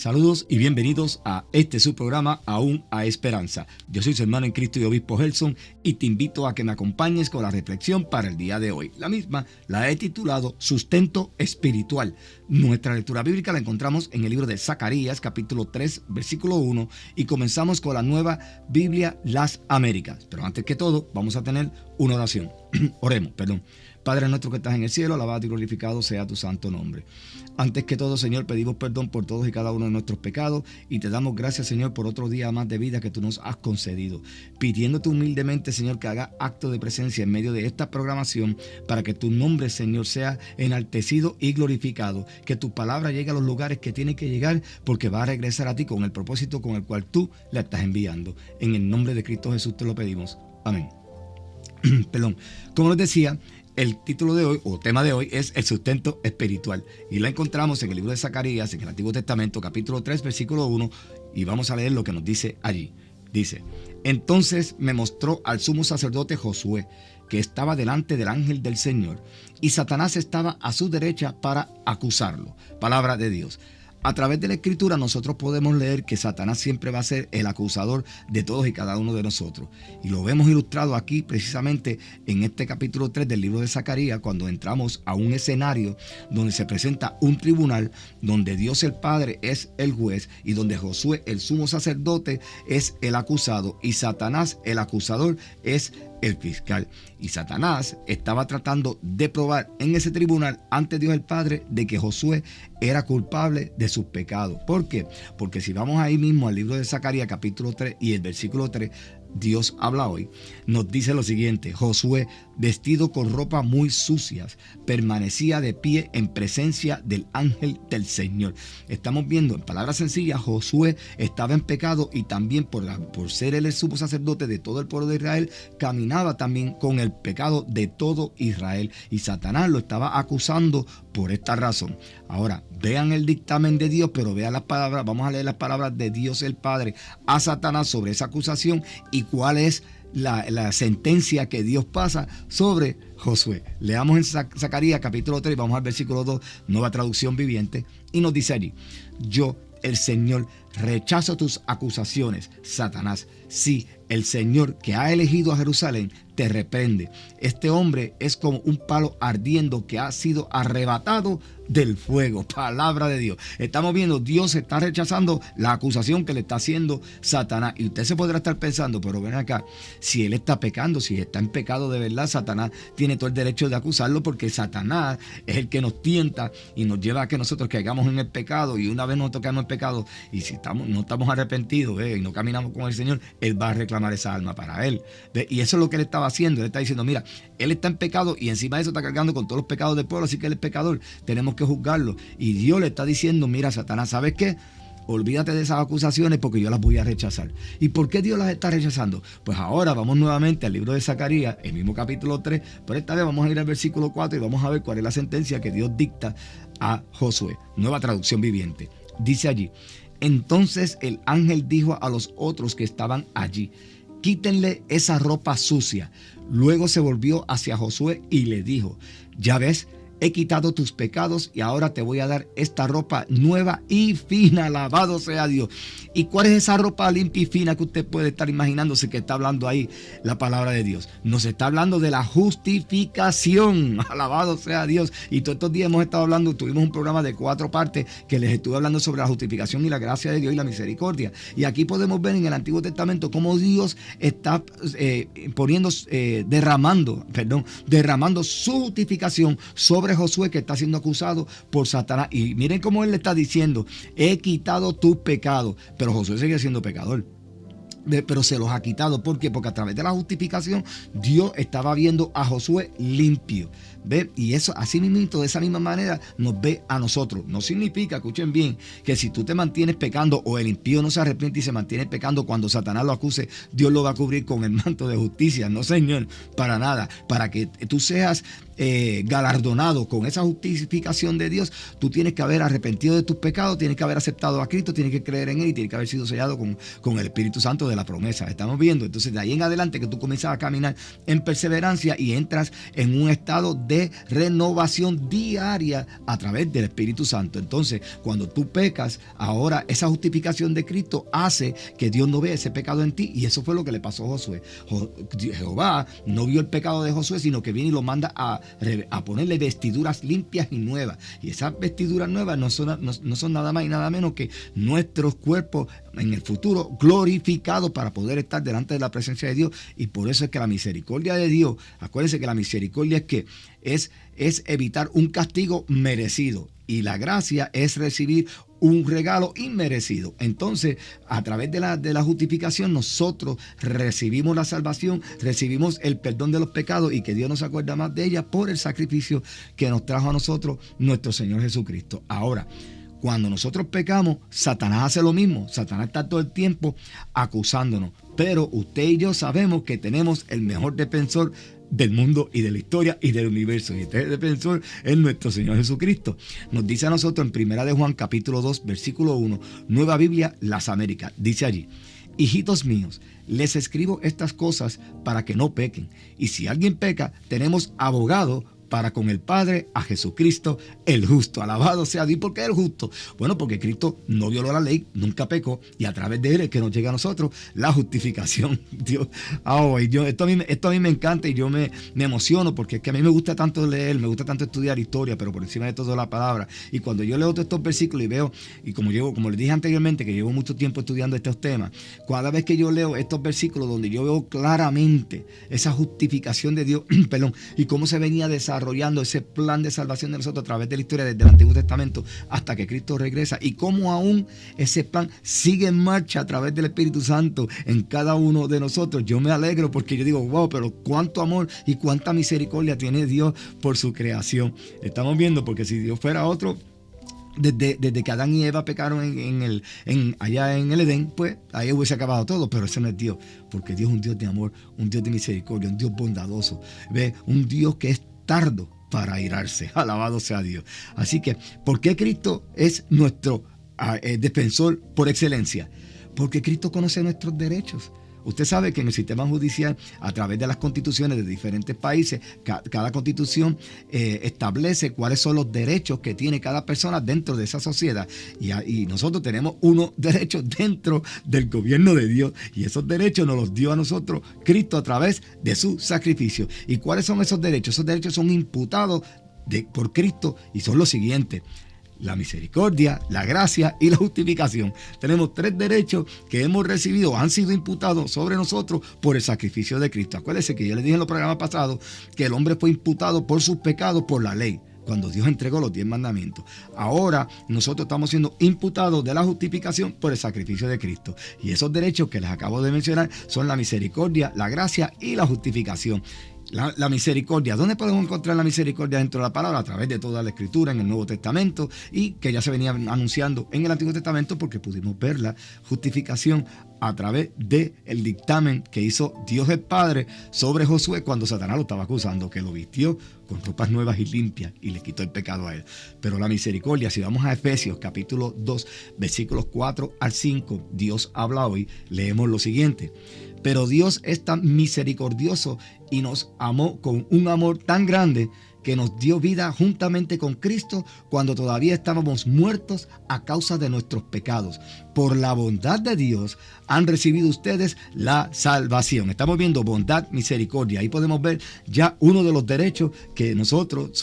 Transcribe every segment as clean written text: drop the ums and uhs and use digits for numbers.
Saludos y bienvenidos a este su programa Aún a Esperanza. Yo soy su hermano en Cristo y obispo Gelson y te invito a que me acompañes con la reflexión para el día de hoy. La misma la he titulado Sustento Espiritual. Nuestra lectura bíblica la encontramos en el libro de Zacarías, capítulo 3, versículo 1, y comenzamos con la Nueva Biblia Las Américas. Pero antes que todo, vamos a tener una oración. Oremos. Padre nuestro que estás en el cielo, alabado y glorificado sea tu santo nombre. Antes que todo, Señor, pedimos perdón por todos y cada uno de nuestros pecados y te damos gracias, Señor, por otro día más de vida que tú nos has concedido. Pidiéndote humildemente, Señor, que haga acto de presencia en medio de esta programación para que tu nombre, Señor, sea enaltecido y glorificado. Que tu palabra llegue a los lugares que tiene que llegar porque va a regresar a ti con el propósito con el cual tú la estás enviando. En el nombre de Cristo Jesús te lo pedimos. Amén. Como les decía, el título de hoy o tema de hoy es el sustento espiritual y la encontramos en el libro de Zacarías, en el Antiguo Testamento, capítulo 3, versículo 1, y vamos a leer lo que nos dice allí. Dice: entonces me mostró al sumo sacerdote Josué, que estaba delante del ángel del Señor, y Satanás estaba a su derecha para acusarlo. Palabra de Dios. A través de la Escritura nosotros podemos leer que Satanás siempre va a ser el acusador de todos y cada uno de nosotros. Y lo vemos ilustrado aquí precisamente en este capítulo 3 del libro de Zacarías, cuando entramos a un escenario donde se presenta un tribunal, donde Dios el Padre es el juez y donde Josué el sumo sacerdote es el acusado y Satanás el acusador es el fiscal. Y Satanás estaba tratando de probar en ese tribunal ante Dios el Padre de que Josué era culpable de sus pecados. ¿Por qué? Porque si vamos ahí mismo al libro de Zacarías capítulo 3 y el versículo 3, Dios habla hoy, nos dice lo siguiente: Josué, vestido con ropas muy sucias, permanecía de pie en presencia del ángel del Señor. Estamos viendo, en palabras sencillas, Josué estaba en pecado y también por ser él el sumo sacerdote de todo el pueblo de Israel, caminaba también con el pecado de todo Israel. Y Satanás lo estaba acusando por esta razón. Ahora, vean el dictamen de Dios, pero vean las palabras, vamos a leer las palabras de Dios el Padre a Satanás sobre esa acusación y cuál es la sentencia que Dios pasa sobre Josué. Leamos en Zacarías capítulo 3, vamos al versículo 2, nueva traducción viviente, y nos dice allí: yo, el Señor, rechazo tus acusaciones, Satanás. Sí, el Señor que ha elegido a Jerusalén te reprende. Este hombre es como un palo ardiendo que ha sido arrebatado del fuego. Palabra de Dios. Estamos viendo, Dios está rechazando la acusación que le está haciendo Satanás. Y usted se podrá estar pensando, pero ven acá, si él está pecando, si está en pecado de verdad, Satanás tiene todo el derecho de acusarlo, porque Satanás es el que nos tienta y nos lleva a que nosotros caigamos en el pecado. Y una vez nos tocamos en pecado, y si no estamos arrepentidos y no caminamos con el Señor, él va a reclamar esa alma para él. Y eso es lo que él estaba haciendo. Él está diciendo: mira, él está en pecado y encima de eso está cargando con todos los pecados del pueblo, así que él es pecador, tenemos que juzgarlo. Y Dios le está diciendo: mira, Satanás, ¿sabes qué? Olvídate de esas acusaciones porque yo las voy a rechazar. ¿Y por qué Dios las está rechazando? Pues ahora vamos nuevamente al libro de Zacarías, el mismo capítulo 3, pero esta vez vamos a ir al versículo 4 y vamos a ver cuál es la sentencia que Dios dicta a Josué. Nueva traducción viviente. Dice allí: entonces el ángel dijo a los otros que estaban allí: quítenle esa ropa sucia. Luego se volvió hacia Josué y le dijo: ya ves, he quitado tus pecados y ahora te voy a dar esta ropa nueva y fina. Alabado sea Dios. ¿Y cuál es esa ropa limpia y fina que usted puede estar imaginándose que está hablando ahí la palabra de Dios? Nos está hablando de la justificación. Alabado sea Dios. Y todos estos días hemos estado hablando, tuvimos un programa de 4 partes que les estuve hablando sobre la justificación y la gracia de Dios y la misericordia. Y aquí podemos ver en el Antiguo Testamento cómo Dios está derramando su justificación sobre Josué, que está siendo acusado por Satanás. Y miren cómo él le está diciendo: he quitado tus pecados. Pero Josué sigue siendo pecador. Pero se los ha quitado. ¿Por qué? Porque a través de la justificación Dios estaba viendo a Josué limpio. ¿Ve? Y eso así mismo, de esa misma manera, nos ve a nosotros. No significa, escuchen bien, que si tú te mantienes pecando o el impío no se arrepiente y se mantiene pecando, cuando Satanás lo acuse, Dios lo va a cubrir con el manto de justicia. No, Señor, para nada. Para que tú seas galardonado con esa justificación de Dios, tú tienes que haber arrepentido de tus pecados, tienes que haber aceptado a Cristo, tienes que creer en Él y tienes que haber sido sellado con el Espíritu Santo de de la promesa. Estamos viendo, entonces de ahí en adelante que tú comienzas a caminar en perseverancia y entras en un estado de renovación diaria a través del Espíritu Santo. Entonces, cuando tú pecas, ahora esa justificación de Cristo hace que Dios no vea ese pecado en ti, y eso fue lo que le pasó a Josué. Jehová no vio el pecado de Josué, sino que viene y lo manda a ponerle vestiduras limpias y nuevas. Y esas vestiduras nuevas no son nada más y nada menos que nuestros cuerpos en el futuro glorificados para poder estar delante de la presencia de Dios. Y por eso es que la misericordia de Dios, acuérdense que la misericordia es evitar un castigo merecido, y la gracia es recibir un regalo inmerecido. Entonces, a través de la justificación, nosotros recibimos la salvación, recibimos el perdón de los pecados, y que Dios no se acuerda más de ella por el sacrificio que nos trajo a nosotros nuestro Señor Jesucristo. Ahora, cuando nosotros pecamos, Satanás hace lo mismo. Satanás está todo el tiempo acusándonos. Pero usted y yo sabemos que tenemos el mejor defensor del mundo y de la historia y del universo. Y este defensor es nuestro Señor Jesucristo. Nos dice a nosotros en 1 de Juan capítulo 2, versículo 1, Nueva Biblia, Las Américas. Dice allí: hijitos míos, les escribo estas cosas para que no pequen. Y si alguien peca, tenemos abogado para con el Padre, a Jesucristo el justo. Alabado sea Dios. ¿Por qué el justo? Bueno, porque Cristo no violó la ley, nunca pecó, y a través de él es que nos llega a nosotros la justificación. Dios, esto a mí me encanta, y yo me emociono, porque es que a mí me gusta tanto leer, me gusta tanto estudiar historia, pero por encima de todo la palabra. Y cuando yo leo todos estos versículos y veo, y como les dije anteriormente, que llevo mucho tiempo estudiando estos temas, cada vez que yo leo estos versículos donde yo veo claramente esa justificación de Dios, perdón, y cómo se venía desarrollando ese plan de salvación de nosotros a través de la historia desde el Antiguo Testamento hasta que Cristo regresa, y cómo aún ese plan sigue en marcha a través del Espíritu Santo en cada uno de nosotros, yo me alegro, porque yo digo, wow, pero cuánto amor y cuánta misericordia tiene Dios por su creación. Estamos viendo, porque si Dios fuera otro, desde que Adán y Eva pecaron allá en el Edén, pues ahí hubiese acabado todo. Pero ese no es Dios, porque Dios es un Dios de amor, un Dios de misericordia, un Dios bondadoso, un Dios que es tardo para airarse. Alabado sea Dios. Así que, ¿por qué Cristo es nuestro defensor por excelencia? Porque Cristo conoce nuestros derechos. Usted sabe que en el sistema judicial, a través de las constituciones de diferentes países, cada constitución establece cuáles son los derechos que tiene cada persona dentro de esa sociedad. Y nosotros tenemos unos derechos dentro del gobierno de Dios. Y esos derechos nos los dio a nosotros Cristo a través de su sacrificio. ¿Y cuáles son esos derechos? Esos derechos son imputados por Cristo, y son los siguientes: la misericordia, la gracia y la justificación. Tenemos 3 derechos que hemos recibido, han sido imputados sobre nosotros por el sacrificio de Cristo. Acuérdense que yo les dije en los programas pasados que el hombre fue imputado por sus pecados por la ley, cuando Dios entregó los 10 mandamientos. Ahora nosotros estamos siendo imputados de la justificación por el sacrificio de Cristo. Y esos derechos que les acabo de mencionar son la misericordia, la gracia y la justificación. La misericordia, ¿dónde podemos encontrar la misericordia dentro de la palabra? A través de toda la Escritura en el Nuevo Testamento, y que ya se venía anunciando en el Antiguo Testamento, porque pudimos ver la justificación a través del dictamen que hizo Dios el Padre sobre Josué cuando Satanás lo estaba acusando, que lo vistió con ropas nuevas y limpias y le quitó el pecado a él. Pero la misericordia, si vamos a Efesios capítulo 2, versículos 4 al 5, Dios habla hoy, leemos lo siguiente: pero Dios es tan misericordioso y nos amó con un amor tan grande que nos dio vida juntamente con Cristo cuando todavía estábamos muertos a causa de nuestros pecados. Por la bondad de Dios han recibido ustedes la salvación. Estamos viendo bondad, misericordia. Ahí podemos ver ya uno de los derechos que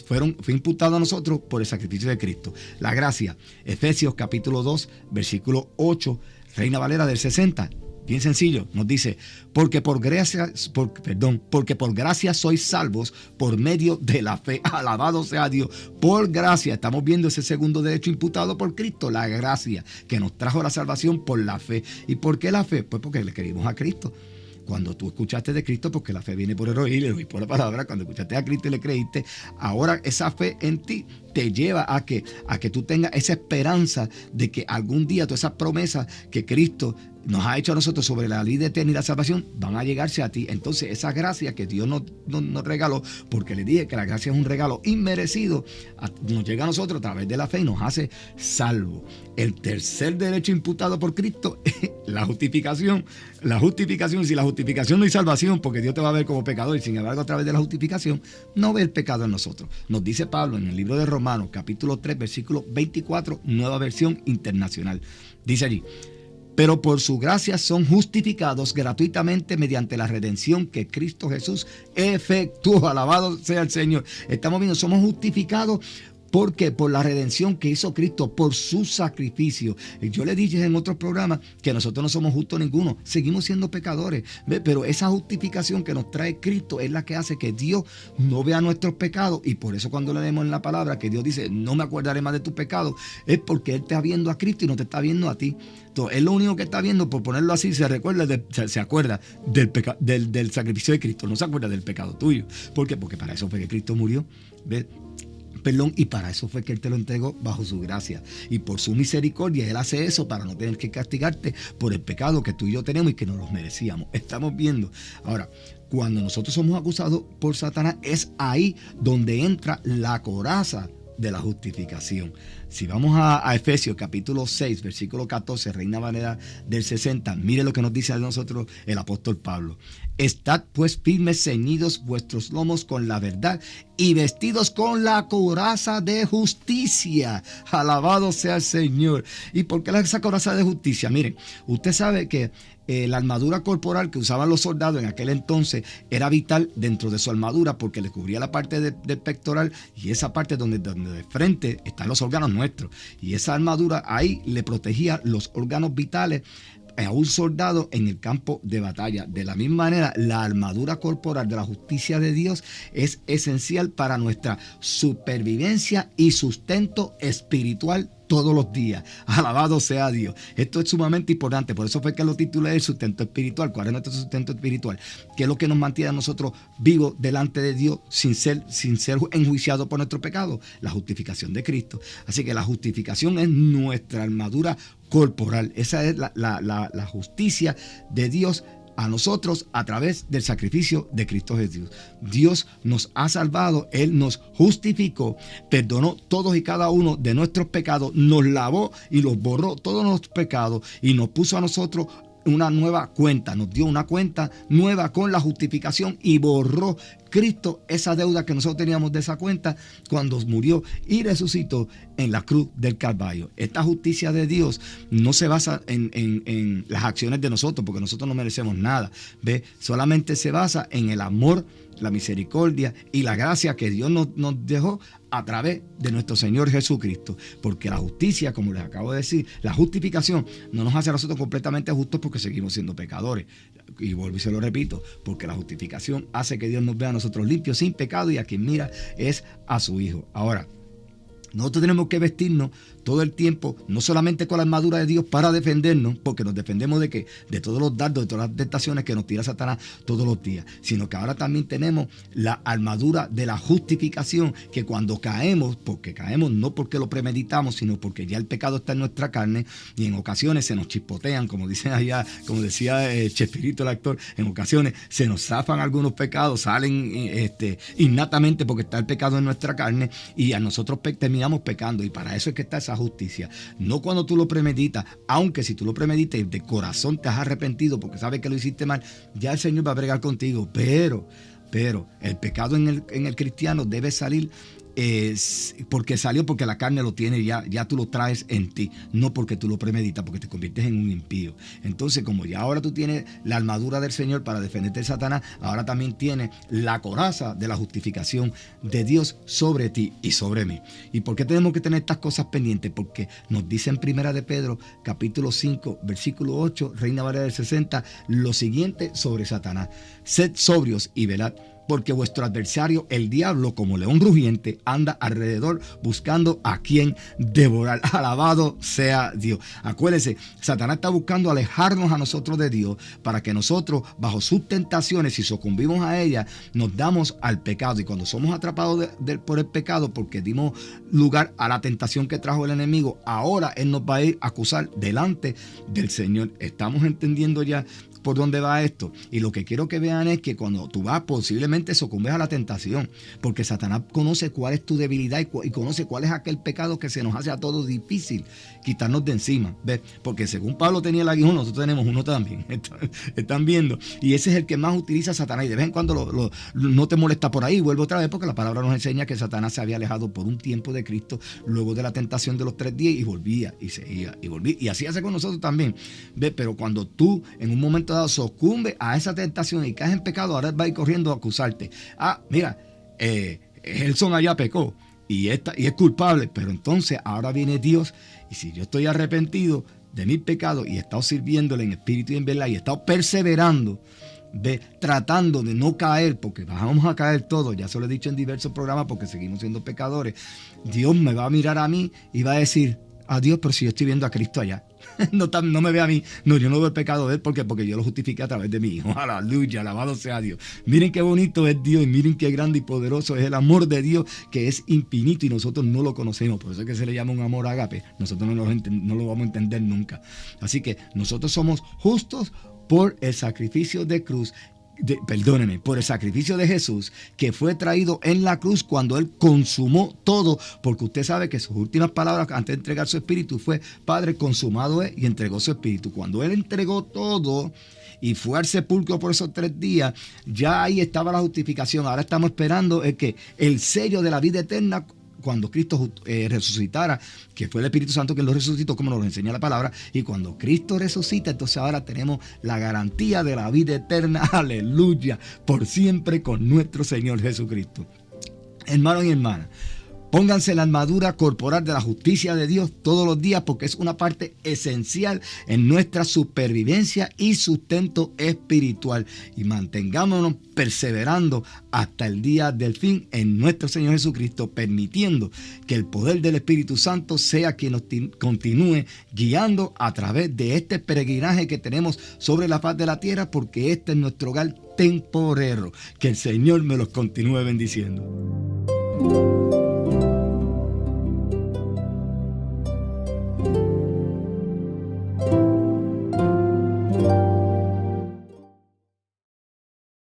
fue imputado a nosotros por el sacrificio de Cristo. La gracia. Efesios capítulo 2, versículo 8, Reina Valera del 60. Bien sencillo, nos dice: porque por gracia sois salvos por medio de la fe. Alabado sea Dios. Por gracia, estamos viendo ese segundo derecho imputado por Cristo, la gracia, que nos trajo la salvación por la fe. ¿Y por qué la fe? Pues porque le creímos a Cristo. Cuando tú escuchaste de Cristo, porque la fe viene por el oír, y el oír por la palabra, cuando escuchaste a Cristo y le creíste, ahora esa fe en ti te lleva a que tú tengas esa esperanza de que algún día todas esas promesas que Cristo nos ha hecho a nosotros sobre la vida eterna y la salvación van a llegarse a ti. Entonces esa gracia que Dios nos regaló, porque le dije que la gracia es un regalo inmerecido, nos llega a nosotros a través de la fe y nos hace salvos. El tercer derecho imputado por Cristo es la justificación. La justificación, si la justificación no hay salvación, porque Dios te va a ver como pecador, y sin embargo a través de la justificación no ve el pecado en nosotros. Nos dice Pablo en el libro de Romanos, capítulo 3, versículo 24, nueva versión internacional. Dice allí: pero por su gracia son justificados gratuitamente mediante la redención que Cristo Jesús efectuó. Alabado sea el Señor. Estamos viendo, somos justificados. ¿Por qué? Por la redención que hizo Cristo, por su sacrificio. Yo le dije en otros programas que nosotros no somos justos ninguno, seguimos siendo pecadores. Pero esa justificación que nos trae Cristo es la que hace que Dios no vea nuestros pecados. Y por eso cuando leemos en la palabra que Dios dice, no me acordaré más de tus pecados, es porque Él está viendo a Cristo y no te está viendo a ti. Entonces, Él lo único que está viendo, por ponerlo así, se acuerda del sacrificio de Cristo, no se acuerda del pecado tuyo. ¿Por qué? Porque para eso fue que Cristo murió. ¿Ves? Perdón, y para eso fue que Él te lo entregó bajo su gracia. Y por su misericordia Él hace eso para no tener que castigarte por el pecado que tú y yo tenemos y que nos los merecíamos. Estamos viendo. Ahora, cuando nosotros somos acusados por Satanás, es ahí donde entra la coraza de la justificación. Si vamos a Efesios capítulo 6, versículo 14, Reina Valera del 60, mire lo que nos dice a nosotros el apóstol Pablo. Estad pues firmes, ceñidos vuestros lomos con la verdad y vestidos con la coraza de justicia. Alabado sea el Señor. ¿Y por qué esa coraza de justicia? Miren, usted sabe que la armadura corporal que usaban los soldados en aquel entonces era vital dentro de su armadura porque le cubría la parte del pectoral y esa parte donde de frente están los órganos nuestros. Y esa armadura ahí le protegía los órganos vitales a un soldado en el campo de batalla. De la misma manera, la armadura corporal de la justicia de Dios es esencial para nuestra supervivencia y sustento espiritual todos los días. Alabado sea Dios. Esto es sumamente importante. Por eso fue que lo titulé el sustento espiritual. ¿Cuál es nuestro sustento espiritual? ¿Qué es lo que nos mantiene a nosotros vivos delante de Dios sin ser enjuiciados por nuestro pecado? La justificación de Cristo. Así que la justificación es nuestra armadura corporal. Esa es la justicia de Dios a nosotros a través del sacrificio de Cristo Jesús. Dios nos ha salvado, Él nos justificó, perdonó todos y cada uno de nuestros pecados, nos lavó y los borró todos nuestros pecados y nos puso a nosotros una nueva cuenta, nos dio una cuenta nueva con la justificación y borró Cristo esa deuda que nosotros teníamos de esa cuenta cuando murió y resucitó en la cruz del Calvario. Esta justicia de Dios no se basa en las acciones de nosotros, porque nosotros no merecemos nada. ¿Ve? Solamente se basa en el amor, la misericordia y la gracia que Dios nos dejó a través de nuestro Señor Jesucristo. Porque la justicia, como les acabo de decir, la justificación no nos hace a nosotros completamente justos porque seguimos siendo pecadores. Y vuelvo y se lo repito, porque la justificación hace que Dios nos vea a nosotros limpios, sin pecado, y a quien mira es a su Hijo. Ahora, nosotros tenemos que vestirnos todo el tiempo, no solamente con la armadura de Dios para defendernos, porque nos defendemos de ¿qué? De todos los dardos, de todas las tentaciones que nos tira Satanás todos los días, sino que ahora también tenemos la armadura de la justificación, que cuando caemos, porque caemos no porque lo premeditamos, sino porque ya el pecado está en nuestra carne y en ocasiones se nos chispotean, como dicen allá, como decía Chespirito el actor, en ocasiones se nos zafan algunos pecados, salen innatamente porque está el pecado en nuestra carne y a nosotros terminamos pecando, y para eso es que está esa justicia. No cuando tú lo premeditas, aunque si tú lo premeditas y de corazón te has arrepentido porque sabes que lo hiciste mal, ya el Señor va a bregar contigo, pero el pecado en el cristiano debe salir porque salió porque la carne lo tiene, ya tú lo traes en ti, no porque tú lo premeditas, porque te conviertes en un impío. Entonces, como ya ahora tú tienes la armadura del Señor para defenderte de Satanás, ahora también tienes la coraza de la justificación de Dios sobre ti y sobre mí. ¿Y por qué tenemos que tener estas cosas pendientes? Porque nos dice en Primera de Pedro, capítulo 5, versículo 8, Reina Valera del 60, lo siguiente sobre Satanás: sed sobrios y velad, porque vuestro adversario, el diablo, como león rugiente, anda alrededor buscando a quien devorar. Alabado sea Dios. Acuérdense, Satanás está buscando alejarnos a nosotros de Dios para que nosotros, bajo sus tentaciones, si sucumbimos a ellas, nos damos al pecado. Y cuando somos atrapados por el pecado, porque dimos lugar a la tentación que trajo el enemigo, ahora Él nos va a ir a acusar delante del Señor. ¿Estamos entendiendo ya por dónde va esto? Y lo que quiero que vean es que cuando tú vas, posiblemente sucumbes a la tentación, porque Satanás conoce cuál es tu debilidad y conoce cuál es aquel pecado que se nos hace a todos difícil quitarnos de encima. ¿Ves? Porque según Pablo tenía el aguijón, nosotros tenemos uno también. Están viendo. Y ese es el que más utiliza Satanás. Y de vez en cuando no te molesta por ahí. Vuelvo otra vez porque la palabra nos enseña que Satanás se había alejado por un tiempo de Cristo luego de la tentación de los 3 días y volvía y seguía y volvía. Y así hace con nosotros también. ¿Ves? Pero cuando tú en un momento dado sucumbes a esa tentación y caes en pecado, ahora Él va a ir corriendo a acusarte. Mira, Gelson allá pecó y es culpable, pero entonces ahora viene Dios, y si yo estoy arrepentido de mis pecados y he estado sirviéndole en espíritu y en verdad y he estado perseverando, tratando de no caer, porque vamos a caer todos, ya se lo he dicho en diversos programas, porque seguimos siendo pecadores, Dios me va a mirar a mí y va a decir: adiós, pero si yo estoy viendo a Cristo allá. No me ve a mí. No, yo no veo el pecado de Él. ¿Por qué? Porque yo lo justifiqué a través de mi Hijo. Aleluya, alabado sea Dios. Miren qué bonito es Dios y miren qué grande y poderoso es el amor de Dios, que es infinito y nosotros no lo conocemos. Por eso es que se le llama un amor ágape. Nosotros no lo vamos a entender nunca. Así que nosotros somos justos por el sacrificio de cruz. Por el sacrificio de Jesús, que fue traído en la cruz cuando Él consumó todo, porque usted sabe que sus últimas palabras antes de entregar su espíritu fue: Padre, consumado es, y entregó su espíritu. Cuando Él entregó todo y fue al sepulcro por esos 3 días, ya ahí estaba la justificación. Ahora estamos esperando el sello de la vida eterna, cuando Cristo resucitara, que fue el Espíritu Santo que lo resucitó, como nos enseña la palabra. Y cuando Cristo resucita, entonces ahora tenemos la garantía de la vida eterna, aleluya, por siempre con nuestro Señor Jesucristo. Hermanos y hermanas, pónganse la armadura corporal de la justicia de Dios todos los días, porque es una parte esencial en nuestra supervivencia y sustento espiritual. Y mantengámonos perseverando hasta el día del fin en nuestro Señor Jesucristo, permitiendo que el poder del Espíritu Santo sea quien nos continúe guiando a través de este peregrinaje que tenemos sobre la faz de la tierra, porque este es nuestro hogar temporero. Que el Señor me los continúe bendiciendo.